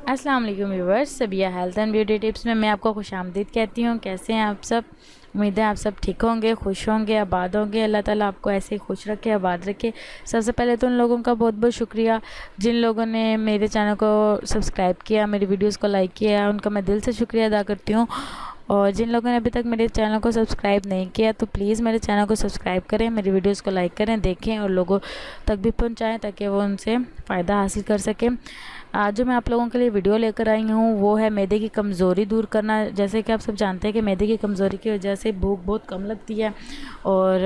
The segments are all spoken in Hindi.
अस्सलाम वालेकुम viewers, Sabiya health and beauty tips में मैं आपको खुशामदीद कहती हूँ। कैसे हैं आप सब? उम्मीद है आप सब ठीक होंगे, खुश होंगे, आबाद होंगे। अल्लाह ताला आपको ऐसे ही खुश रखे, आबाद रखे। सबसे पहले तो उन लोगों का बहुत बहुत शुक्रिया जिन लोगों ने मेरे चैनल को सब्सक्राइब किया, मेरी वीडियोस को लाइक किया, उनका मैं दिल से शुक्रिया अदा करती हूँ। और जिन लोगों ने अभी तक मेरे चैनल को सब्सक्राइब नहीं किया तो प्लीज़ मेरे चैनल को सब्सक्राइब करें, मेरी वीडियोस को लाइक करें, देखें और लोगों तक भी पहुंचाएं ताकि वो उनसे फ़ायदा हासिल कर सकें। आज जो मैं आप लोगों के लिए वीडियो लेकर आई हूँ वो है मैदे की कमज़ोरी दूर करना। जैसे कि आप सब जानते हैं कि मैदे की कमज़ोरी की वजह से भूख बहुत कम लगती है और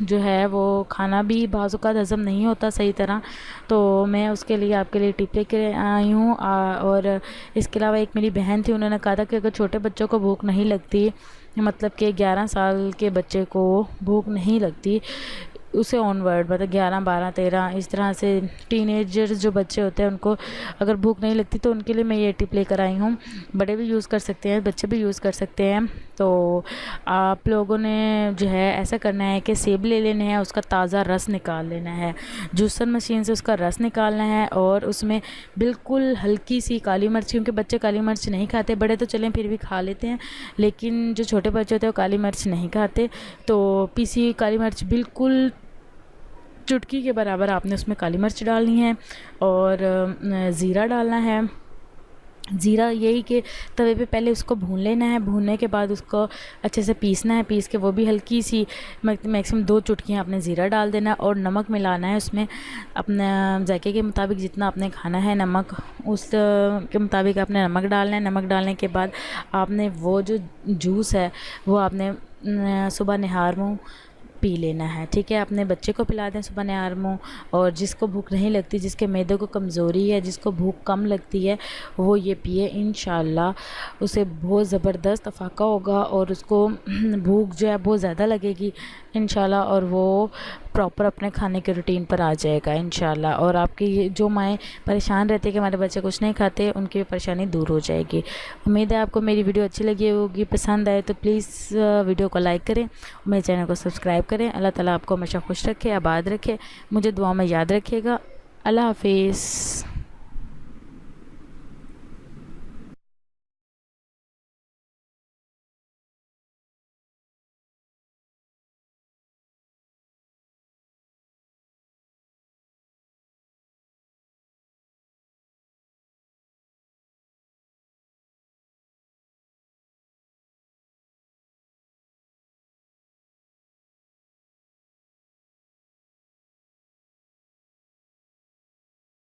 जो है वो खाना भी बाज़ औक़ात हज़म नहीं होता सही तरह। तो मैं उसके लिए आपके लिए टिप लेकर आई हूँ। और इसके अलावा एक मेरी बहन थी, उन्होंने कहा था कि अगर छोटे बच्चों को भूख नहीं लगती, मतलब कि 11 साल के बच्चे को भूख नहीं लगती, उसे ऑनवर्ड मतलब 11, 12, 13 इस तरह से टीनेजर्स जो बच्चे होते हैं उनको अगर भूख नहीं लगती तो उनके लिए मैं ये टिप लेकर आई हूँ। बड़े भी यूज़ कर सकते हैं, बच्चे भी यूज़ कर सकते हैं। तो आप लोगों ने जो है ऐसा करना है कि सेब ले लेने हैं, उसका ताज़ा रस निकाल लेना है, जूसर मशीन से उसका रस निकालना है और उसमें बिल्कुल हल्की सी काली मिर्च, क्योंकि बच्चे काली मिर्च नहीं खाते, बड़े तो चलें फिर भी खा लेते हैं, लेकिन जो छोटे बच्चे होते हैं वो काली मिर्च नहीं खाते। तो पीसी हुई काली मिर्च बिल्कुल चुटकी के बराबर आपने उसमें काली मिर्च डालनी है और ज़ीरा डालना है। ज़ीरा यही कि तवे पे पहले उसको भून लेना है, भूनने के बाद उसको अच्छे से पीसना है, पीस के वो भी हल्की सी मैक्सिमम 2 चुटकियाँ आपने ज़ीरा डाल देना है और नमक मिलाना है उसमें अपने जायके के मुताबिक, जितना आपने खाना है नमक उस के मुताबिक आपने नमक डालना है। नमक डालने के बाद आपने वो जो जूस है वो आपने सुबह निहार मुँह पी लेना है, ठीक है। अपने बच्चे को पिला दें सुबह निहार मुँह। और जिसको भूख नहीं लगती, जिसके मैदे को कमज़ोरी है, जिसको भूख कम लगती है, वो ये पिए, इंशाल्लाह उसे बहुत ज़बरदस्त अफाका होगा और उसको भूख जो है बहुत ज़्यादा लगेगी इंशाल्लाह, और वो प्रॉपर अपने खाने के रूटीन पर आ जाएगा इंशाल्लाह। और आपकी ये जो माएँ परेशान रहती है कि हमारे बच्चे कुछ नहीं खाते, उनकी परेशानी दूर हो जाएगी। उम्मीद है आपको मेरी वीडियो अच्छी लगी होगी, पसंद आए तो प्लीज़ वीडियो को लाइक करें, मेरे चैनल को सब्सक्राइब करें। अल्लाह ताला आपको हमेशा खुश रखे, आबाद रखे, मुझे दुआ में याद रखिएगा। अल्लाह हाफिज़।